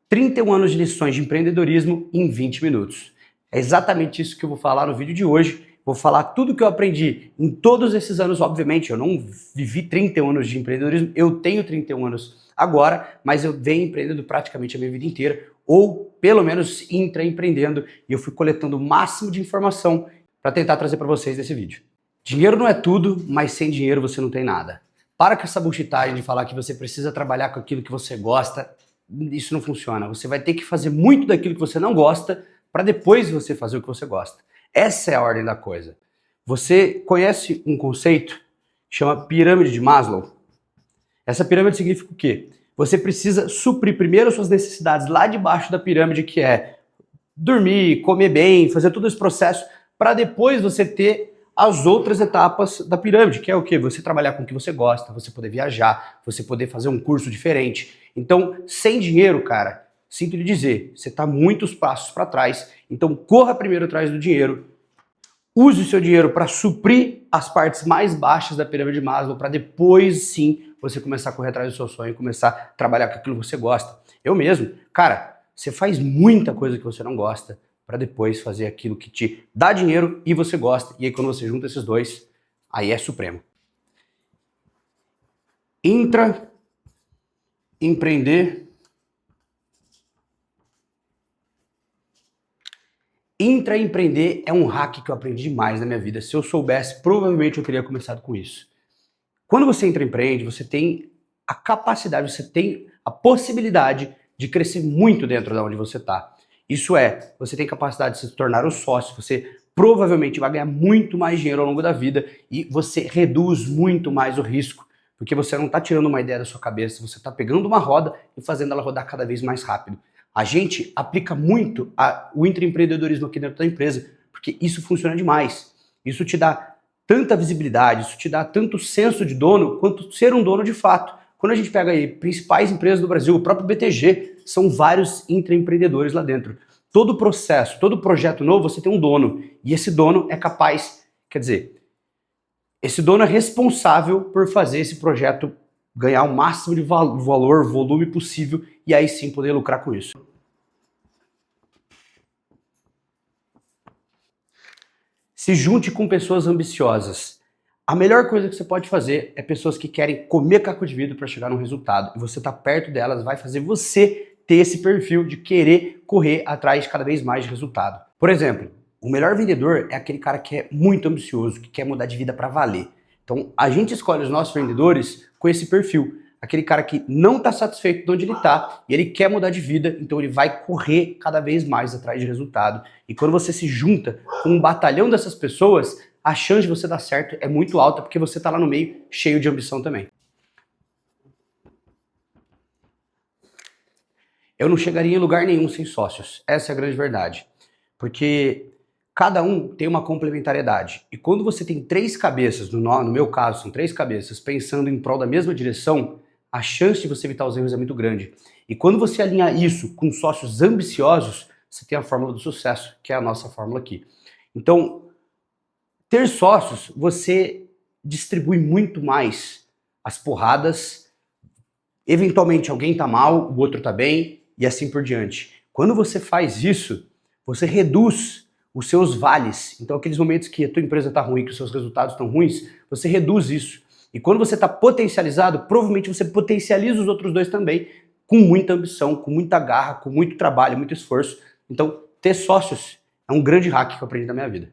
31 anos de lições de empreendedorismo em 20 minutos. É exatamente isso que eu vou falar no vídeo de hoje. Vou falar tudo que eu aprendi em todos esses anos. Obviamente, eu não vivi 31 anos de empreendedorismo, eu tenho 31 anos agora, mas eu venho empreendendo praticamente a minha vida inteira, ou pelo menos intraempreendendo, e eu fui coletando o máximo de informação para tentar trazer para vocês nesse vídeo. Dinheiro não é tudo, mas sem dinheiro você não tem nada. Para com essa bullshitagem de falar que você precisa trabalhar com aquilo que você gosta. Isso não funciona. Você vai ter que fazer muito daquilo que você não gosta para depois você fazer o que você gosta. Essa é a ordem da coisa. Você conhece um conceito que chama pirâmide de Maslow? Essa pirâmide significa o quê? Você precisa suprir primeiro as suas necessidades lá debaixo da pirâmide, que é dormir, comer bem, fazer todo esse processo, para depois você ter as outras etapas da pirâmide, que é o quê? Você trabalhar com o que você gosta, você poder viajar, você poder fazer um curso diferente. Então, sem dinheiro, cara, sinto lhe dizer, você está muitos passos para trás. Então, corra primeiro atrás do dinheiro. Use o seu dinheiro para suprir as partes mais baixas da pirâmide de Maslow, para depois sim você começar a correr atrás do seu sonho, começar a trabalhar com aquilo que você gosta. Eu mesmo, cara, você faz muita coisa que você não gosta para depois fazer aquilo que te dá dinheiro e você gosta. E aí quando você junta esses dois, aí é supremo. Intraempreender é um hack que eu aprendi demais na minha vida. Se eu soubesse, provavelmente eu teria começado com isso. Quando você empreende, você tem a capacidade, você tem a possibilidade de crescer muito dentro de onde você está. Isso é, você tem capacidade de se tornar um sócio, você provavelmente vai ganhar muito mais dinheiro ao longo da vida e você reduz muito mais o risco, porque você não está tirando uma ideia da sua cabeça, você está pegando uma roda e fazendo ela rodar cada vez mais rápido. A gente aplica muito o intraempreendedorismo aqui dentro da empresa, porque isso funciona demais. Isso te dá tanta visibilidade, isso te dá tanto senso de dono quanto ser um dono de fato. Quando a gente pega aí principais empresas do Brasil, o próprio BTG, são vários intraempreendedores lá dentro. Todo processo, todo projeto novo, você tem um dono. E esse dono é capaz, quer dizer, esse dono é responsável por fazer esse projeto ganhar o máximo de valor, volume possível, e aí sim poder lucrar com isso. Se junte com pessoas ambiciosas. A melhor coisa que você pode fazer é pessoas que querem comer caco de vidro para chegar num resultado. E você tá perto delas, vai fazer você ter esse perfil de querer correr atrás de cada vez mais de resultado. Por exemplo, o melhor vendedor é aquele cara que é muito ambicioso, que quer mudar de vida para valer. Então, a gente escolhe os nossos vendedores com esse perfil. Aquele cara que não está satisfeito de onde ele está e ele quer mudar de vida, então ele vai correr cada vez mais atrás de resultado. E quando você se junta com um batalhão dessas pessoas, a chance de você dar certo é muito alta, porque você está lá no meio cheio de ambição também. Eu não chegaria em lugar nenhum sem sócios. Essa é a grande verdade. Porque cada um tem uma complementariedade. E quando você tem três cabeças, no meu caso são três cabeças, pensando em prol da mesma direção, a chance de você evitar os erros é muito grande. E quando você alinha isso com sócios ambiciosos, você tem a fórmula do sucesso, que é a nossa fórmula aqui. Então, ter sócios, você distribui muito mais as porradas. Eventualmente alguém tá mal, o outro tá bem, e assim por diante. Quando você faz isso, você reduz os seus vales. Então, aqueles momentos que a tua empresa tá ruim, que os seus resultados estão ruins, você reduz isso. E quando você está potencializado, provavelmente você potencializa os outros dois também, com muita ambição, com muita garra, com muito trabalho, muito esforço. Então, ter sócios é um grande hack que eu aprendi na minha vida.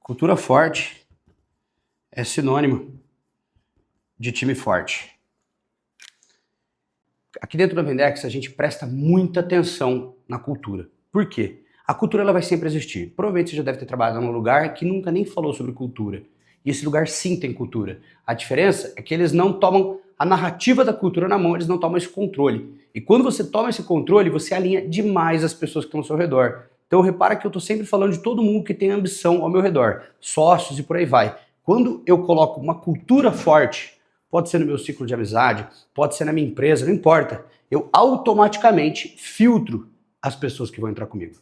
Cultura forte é sinônimo de time forte. Aqui dentro da Vendex a gente presta muita atenção na cultura. Por quê? A cultura ela vai sempre existir. Provavelmente você já deve ter trabalhado num lugar que nunca nem falou sobre cultura. E esse lugar sim tem cultura. A diferença é que eles não tomam a narrativa da cultura na mão, eles não tomam esse controle. E quando você toma esse controle, você alinha demais as pessoas que estão ao seu redor. Então repara que eu estou sempre falando de todo mundo que tem ambição ao meu redor, sócios e por aí vai. Quando eu coloco uma cultura forte, pode ser no meu ciclo de amizade, pode ser na minha empresa, não importa, eu automaticamente filtro as pessoas que vão entrar comigo.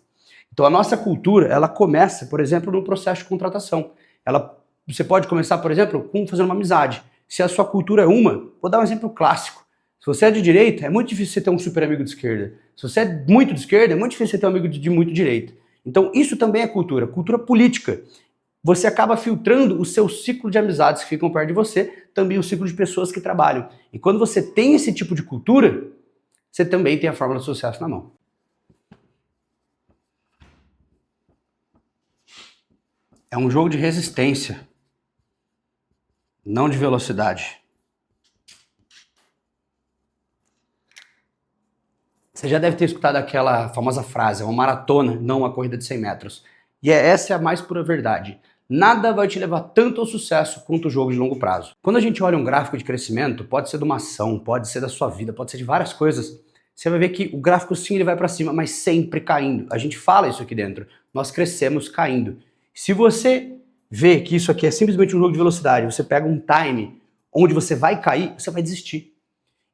Então a nossa cultura, ela começa, por exemplo, no processo de contratação. Você pode começar, por exemplo, com fazendo uma amizade. Se a sua cultura é uma, vou dar um exemplo clássico. Se você é de direita, é muito difícil você ter um super amigo de esquerda. Se você é muito de esquerda, é muito difícil você ter um amigo de muito direita. Então isso também é cultura política. Você acaba filtrando o seu ciclo de amizades que ficam perto de você, também o ciclo de pessoas que trabalham. E quando você tem esse tipo de cultura, você também tem a fórmula do sucesso na mão. É um jogo de resistência, não de velocidade. Você já deve ter escutado aquela famosa frase, uma maratona, não uma corrida de 100 metros. E essa é a mais pura verdade. Nada vai te levar tanto ao sucesso quanto o jogo de longo prazo. Quando a gente olha um gráfico de crescimento, pode ser de uma ação, pode ser da sua vida, pode ser de várias coisas, você vai ver que o gráfico sim ele vai para cima, mas sempre caindo. A gente fala isso aqui dentro. Nós crescemos caindo. Se você vê que isso aqui é simplesmente um jogo de velocidade, você pega um time onde você vai cair, você vai desistir.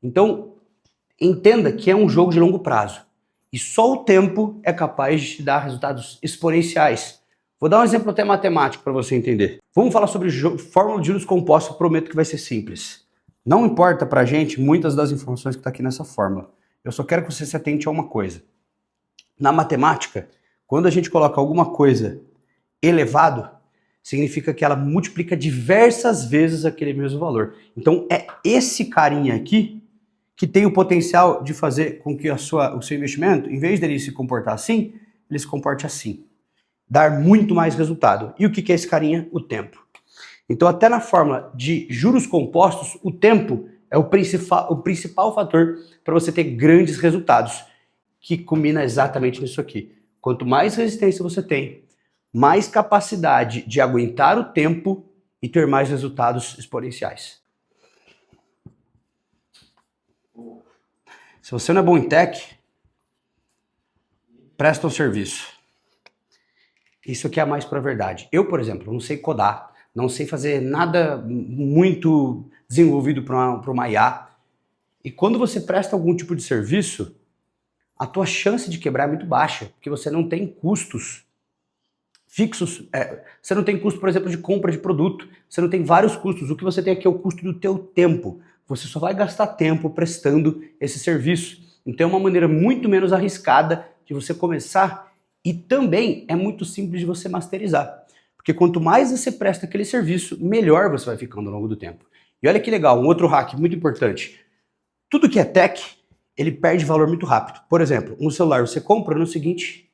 Então, entenda que é um jogo de longo prazo. E só o tempo é capaz de te dar resultados exponenciais. Vou dar um exemplo até matemático para você entender. Vamos falar sobre fórmula de juros compostos, prometo que vai ser simples. Não importa pra gente muitas das informações que está aqui nessa fórmula. Eu só quero que você se atente a uma coisa. Na matemática, quando a gente coloca alguma coisa elevado, significa que ela multiplica diversas vezes aquele mesmo valor. Então é esse carinha aqui que tem o potencial de fazer com que o seu investimento, em vez dele se comportar assim, ele se comporte assim. Dar muito mais resultado. E o que é esse carinha? O tempo. Então até na fórmula de juros compostos, o tempo é o principal fator para você ter grandes resultados, que culmina exatamente nisso aqui. Quanto mais resistência você tem, mais capacidade de aguentar o tempo e ter mais resultados exponenciais. Se você não é bom em tech, presta um serviço. Isso aqui é a mais pura verdade. Eu, por exemplo, não sei codar, não sei fazer nada muito desenvolvido para uma IA. E quando você presta algum tipo de serviço, a tua chance de quebrar é muito baixa, porque você não tem custos fixos. Você não tem custo, por exemplo, de compra de produto. Você não tem vários custos. O que você tem aqui é o custo do teu tempo. Você só vai gastar tempo prestando esse serviço. Então é uma maneira muito menos arriscada de você começar e também é muito simples de você masterizar. Porque quanto mais você presta aquele serviço, melhor você vai ficando ao longo do tempo. E olha que legal, um outro hack muito importante. Tudo que é tech, ele perde valor muito rápido. Por exemplo, um celular você compra, no seguinte,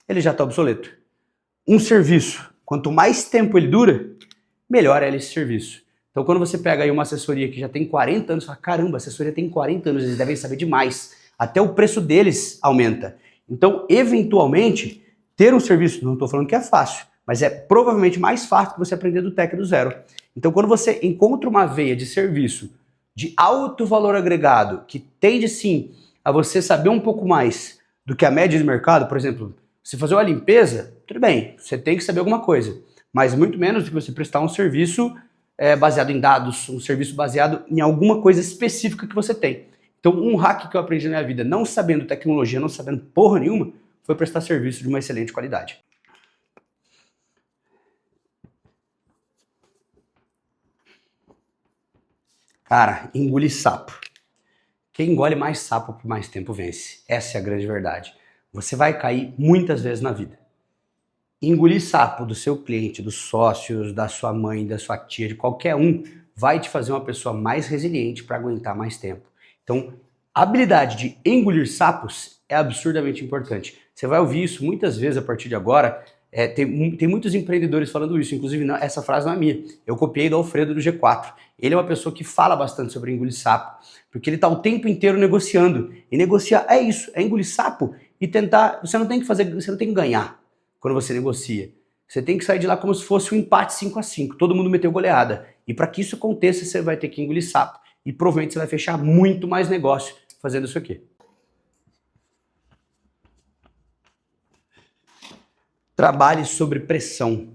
ele já está obsoleto. Um serviço, quanto mais tempo ele dura, melhor é esse serviço. Então quando você pega aí uma assessoria que já tem 40 anos, você fala, caramba, a assessoria tem 40 anos, eles devem saber demais. Até o preço deles aumenta. Então, eventualmente, ter um serviço, não estou falando que é fácil, mas é provavelmente mais fácil que você aprender do tech do zero. Então quando você encontra uma veia de serviço de alto valor agregado, que tende sim a você saber um pouco mais do que a média de mercado, por exemplo, se fazer uma limpeza, tudo bem, você tem que saber alguma coisa, mas muito menos do que você prestar um serviço baseado em dados, um serviço baseado em alguma coisa específica que você tem. Então um hack que eu aprendi na minha vida, não sabendo tecnologia, não sabendo porra nenhuma, foi prestar serviço de uma excelente qualidade. Cara, engolir sapo. Quem engole mais sapo por mais tempo vence. Essa é a grande verdade. Você vai cair muitas vezes na vida. Engolir sapo do seu cliente, dos sócios, da sua mãe, da sua tia, de qualquer um, vai te fazer uma pessoa mais resiliente para aguentar mais tempo. Então, a habilidade de engolir sapos é absurdamente importante. Você vai ouvir isso muitas vezes a partir de agora. Tem muitos empreendedores falando isso, inclusive essa frase não é minha. Eu copiei do Alfredo do G4. Ele é uma pessoa que fala bastante sobre engolir sapo, porque ele está o tempo inteiro negociando. E negociar é isso, é engolir sapo e tentar. Você não tem que ganhar quando você negocia. Você tem que sair de lá como se fosse um empate 5-5. Todo mundo meteu goleada. E para que isso aconteça, você vai ter que engolir sapo. E provavelmente você vai fechar muito mais negócio fazendo isso aqui. Trabalhe sobre pressão.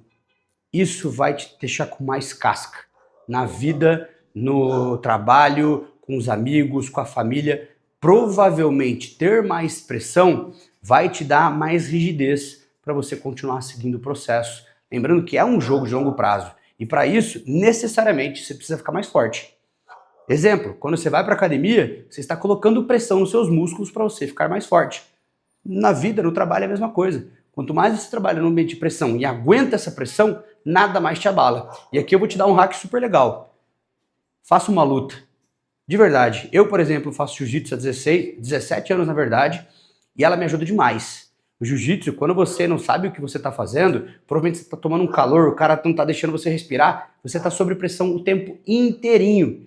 Isso vai te deixar com mais casca. Na vida, no trabalho, com os amigos, com a família. Provavelmente ter mais pressão vai te dar mais rigidez para você continuar seguindo o processo. Lembrando que é um jogo de longo prazo. E para isso, necessariamente, você precisa ficar mais forte. Exemplo, quando você vai para academia, você está colocando pressão nos seus músculos para você ficar mais forte. Na vida, no trabalho é a mesma coisa. Quanto mais você trabalha no ambiente de pressão e aguenta essa pressão, nada mais te abala. E aqui eu vou te dar um hack super legal. Faça uma luta. De verdade. Eu, por exemplo, faço jiu-jitsu há 17 anos, na verdade, e ela me ajuda demais. O jiu-jitsu, quando você não sabe o que você está fazendo, provavelmente você está tomando um calor, o cara não está deixando você respirar, você está sob pressão o tempo inteirinho.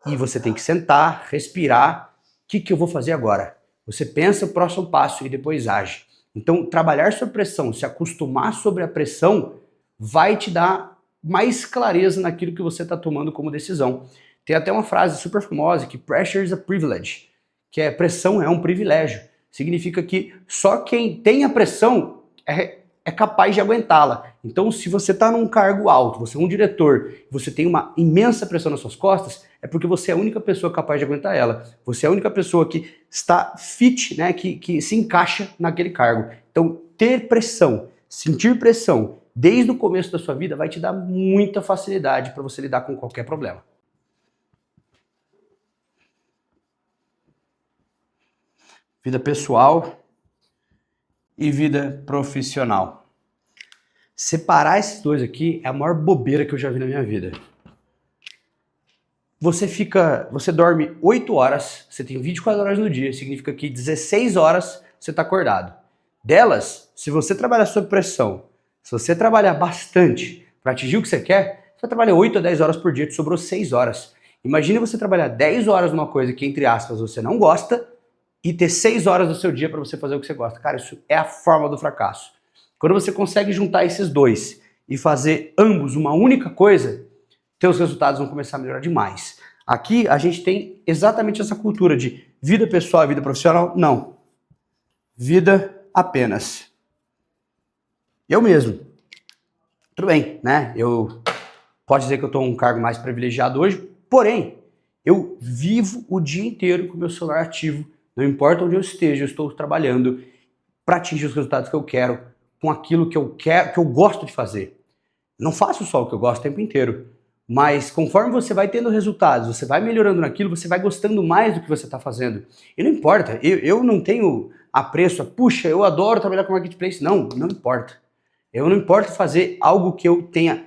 E você tem que sentar, respirar. O que eu vou fazer agora? Você pensa o próximo passo e depois age. Então, trabalhar sob pressão, se acostumar sobre a pressão, vai te dar mais clareza naquilo que você está tomando como decisão. Tem até uma frase super famosa que pressure is a privilege, que é pressão é um privilégio. Significa que só quem tem a pressão é capaz de aguentá-la. Então, se você está num cargo alto, você é um diretor, você tem uma imensa pressão nas suas costas, é porque você é a única pessoa capaz de aguentar ela. Você é a única pessoa que está fit, né, que se encaixa naquele cargo. Então, ter pressão, sentir pressão desde o começo da sua vida vai te dar muita facilidade para você lidar com qualquer problema. Vida pessoal e vida profissional. Separar esses dois aqui é a maior bobeira que eu já vi na minha vida. Você dorme 8 horas, você tem 24 horas no dia, significa que 16 horas você está acordado. Delas, se você trabalhar sob pressão, se você trabalhar bastante para atingir o que você quer, você vai trabalhar 8 a 10 horas por dia, te sobrou 6 horas. Imagine você trabalhar 10 horas numa coisa que, entre aspas, você não gosta, e ter 6 horas do seu dia para você fazer o que você gosta. Cara, isso é a forma do fracasso. Quando você consegue juntar esses dois e fazer ambos uma única coisa, teus resultados vão começar a melhorar demais. Aqui a gente tem exatamente essa cultura de vida pessoal e vida profissional. Não. Vida apenas. Eu mesmo. Tudo bem, né? Pode dizer que eu estou em um cargo mais privilegiado hoje, porém, eu vivo o dia inteiro com o meu celular ativo. Não importa onde eu esteja, eu estou trabalhando para atingir os resultados que eu quero, com aquilo que eu quero, que eu gosto de fazer. Não faço só o que eu gosto o tempo inteiro, mas conforme você vai tendo resultados, você vai melhorando naquilo, você vai gostando mais do que você está fazendo. E não importa, eu não tenho apreço a, puxa, eu adoro trabalhar com marketplace. Não importa. Eu não importo fazer algo que eu tenha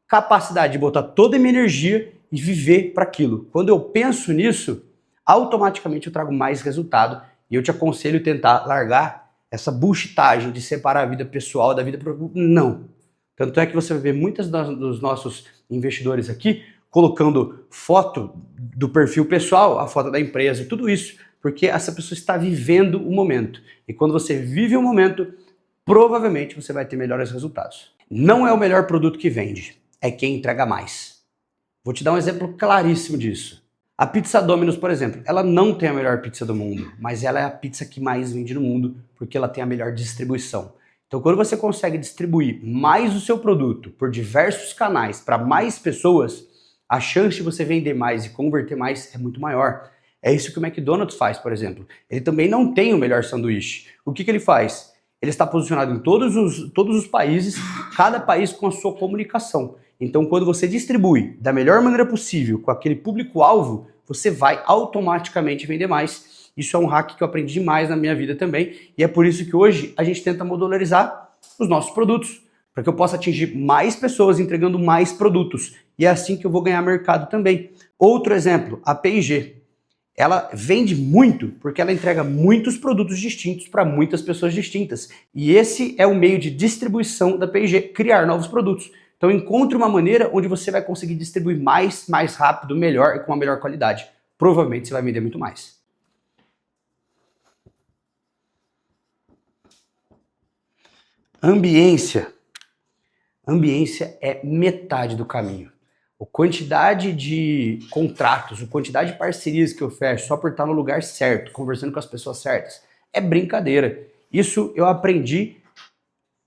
capacidade de botar toda a minha energia e viver para aquilo. Quando eu penso nisso, automaticamente eu trago mais resultado e eu te aconselho a tentar largar essa bullshitagem de separar a vida pessoal da vida profissional. Não. Tanto é que você vai ver muitos dos nossos investidores aqui colocando foto do perfil pessoal, a foto da empresa, tudo isso, porque essa pessoa está vivendo o momento. E quando você vive o momento, provavelmente você vai ter melhores resultados. Não é o melhor produto que vende, é quem entrega mais. Vou te dar um exemplo claríssimo disso. A pizza Domino's, por exemplo, ela não tem a melhor pizza do mundo, mas ela é a pizza que mais vende no mundo porque ela tem a melhor distribuição. Então, quando você consegue distribuir mais o seu produto por diversos canais para mais pessoas, a chance de você vender mais e converter mais é muito maior. É isso que o McDonald's faz, por exemplo. Ele também não tem o melhor sanduíche. O que ele faz? Ele está posicionado em todos os países, cada país com a sua comunicação. Então, quando você distribui da melhor maneira possível com aquele público-alvo, você vai automaticamente vender mais. Isso é um hack que eu aprendi demais na minha vida também. E é por isso que hoje a gente tenta modularizar os nossos produtos, para que eu possa atingir mais pessoas entregando mais produtos. E é assim que eu vou ganhar mercado também. Outro exemplo, a P&G. Ela vende muito porque ela entrega muitos produtos distintos para muitas pessoas distintas. E esse é o meio de distribuição da P&G, criar novos produtos. Então encontre uma maneira onde você vai conseguir distribuir mais rápido, melhor e com uma melhor qualidade. Provavelmente você vai vender muito mais. Ambiência. Ambiência é metade do caminho. A quantidade de contratos, a quantidade de parcerias que eu fecho só por estar no lugar certo, conversando com as pessoas certas, é brincadeira. Isso eu aprendi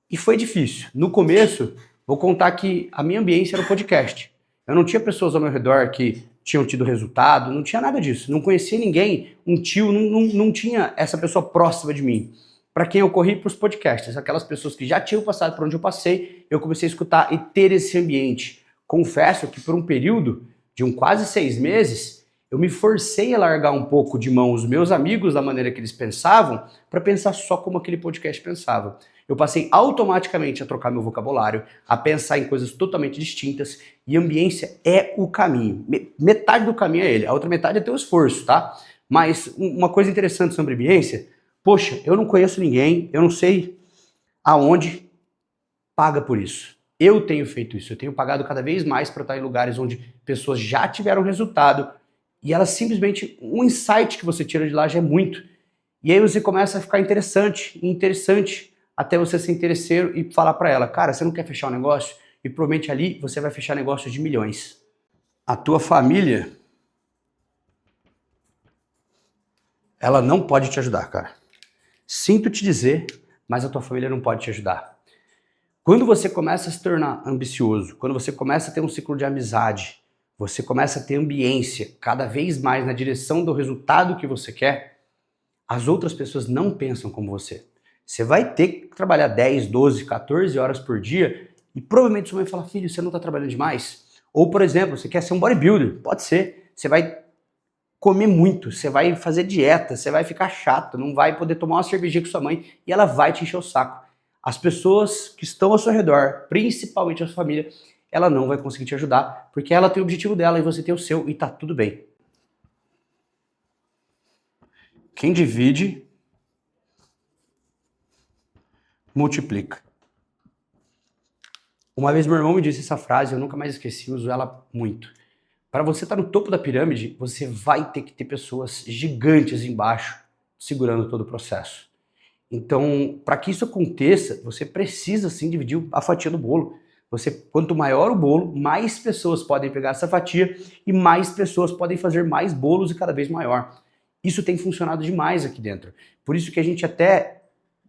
e foi difícil. No começo, vou contar que a minha ambiência era o podcast. Eu não tinha pessoas ao meu redor que tinham tido resultado, não tinha nada disso. Não conhecia ninguém, um tio, não tinha essa pessoa próxima de mim. Para quem eu corri para os podcasts, aquelas pessoas que já tinham passado por onde eu passei, eu comecei a escutar e ter esse ambiente. Confesso que por um período de quase 6 meses, eu me forcei a largar um pouco de mão os meus amigos da maneira que eles pensavam para pensar só como aquele podcast pensava. Eu passei automaticamente a trocar meu vocabulário, a pensar em coisas totalmente distintas, e ambiência é o caminho. Metade do caminho é ele, a outra metade é teu esforço, tá? Mas uma coisa interessante sobre ambiência, poxa, eu não conheço ninguém, eu não sei aonde paga por isso. Eu tenho feito isso, eu tenho pagado cada vez mais para estar em lugares onde pessoas já tiveram resultado, e elas simplesmente, um insight que você tira de lá já é muito. E aí você começa a ficar interessante, até você ser interesseiro e falar para ela, cara, você não quer fechar um negócio? E provavelmente ali você vai fechar negócios de milhões. A tua família, ela não pode te ajudar, cara. Sinto te dizer, mas a tua família não pode te ajudar. Quando você começa a se tornar ambicioso, quando você começa a ter um ciclo de amizade, você começa a ter ambiência cada vez mais na direção do resultado que você quer, as outras pessoas não pensam como você. Você vai ter que trabalhar 10, 12, 14 horas por dia e provavelmente sua mãe fala, filho, você não está trabalhando demais? Ou, por exemplo, você quer ser um bodybuilder, pode ser, você vai comer muito, você vai fazer dieta, você vai ficar chato, não vai poder tomar uma cervejinha com sua mãe e ela vai te encher o saco. As pessoas que estão ao seu redor, principalmente a sua família, ela não vai conseguir te ajudar, porque ela tem o objetivo dela e você tem o seu e tá tudo bem. Quem divide, multiplica. Uma vez meu irmão me disse essa frase, eu nunca mais esqueci, uso ela muito. Para você estar no topo da pirâmide, você vai ter que ter pessoas gigantes embaixo, segurando todo o processo. Então, para que isso aconteça, você precisa sim dividir a fatia do bolo. Quanto maior o bolo, mais pessoas podem pegar essa fatia e mais pessoas podem fazer mais bolos e cada vez maior. Isso tem funcionado demais aqui dentro. Por isso que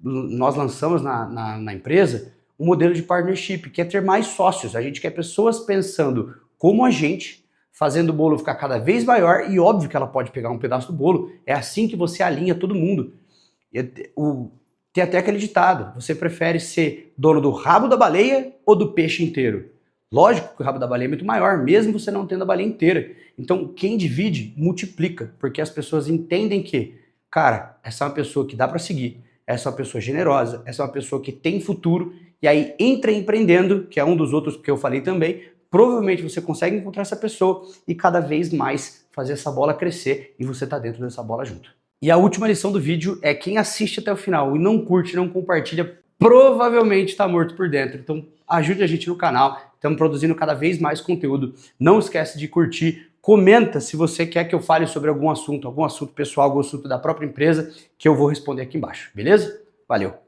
nós lançamos na empresa um modelo de partnership, que é ter mais sócios. A gente quer pessoas pensando como a gente, fazendo o bolo ficar cada vez maior e óbvio que ela pode pegar um pedaço do bolo. É assim que você alinha todo mundo. Tem até aquele ditado, você prefere ser dono do rabo da baleia ou do peixe inteiro? Lógico que o rabo da baleia é muito maior, mesmo você não tendo a baleia inteira. Então, quem divide, multiplica, porque as pessoas entendem que, cara, essa é uma pessoa que dá para seguir, essa é uma pessoa generosa, essa é uma pessoa que tem futuro, e aí entra empreendendo, que é um dos outros que eu falei também, provavelmente você consegue encontrar essa pessoa e cada vez mais fazer essa bola crescer e você tá dentro dessa bola junto. E a última lição do vídeo é quem assiste até o final e não curte, não compartilha, provavelmente está morto por dentro. Então ajude a gente no canal, estamos produzindo cada vez mais conteúdo. Não esquece de curtir, comenta se você quer que eu fale sobre algum assunto pessoal, algum assunto da própria empresa, que eu vou responder aqui embaixo, beleza? Valeu!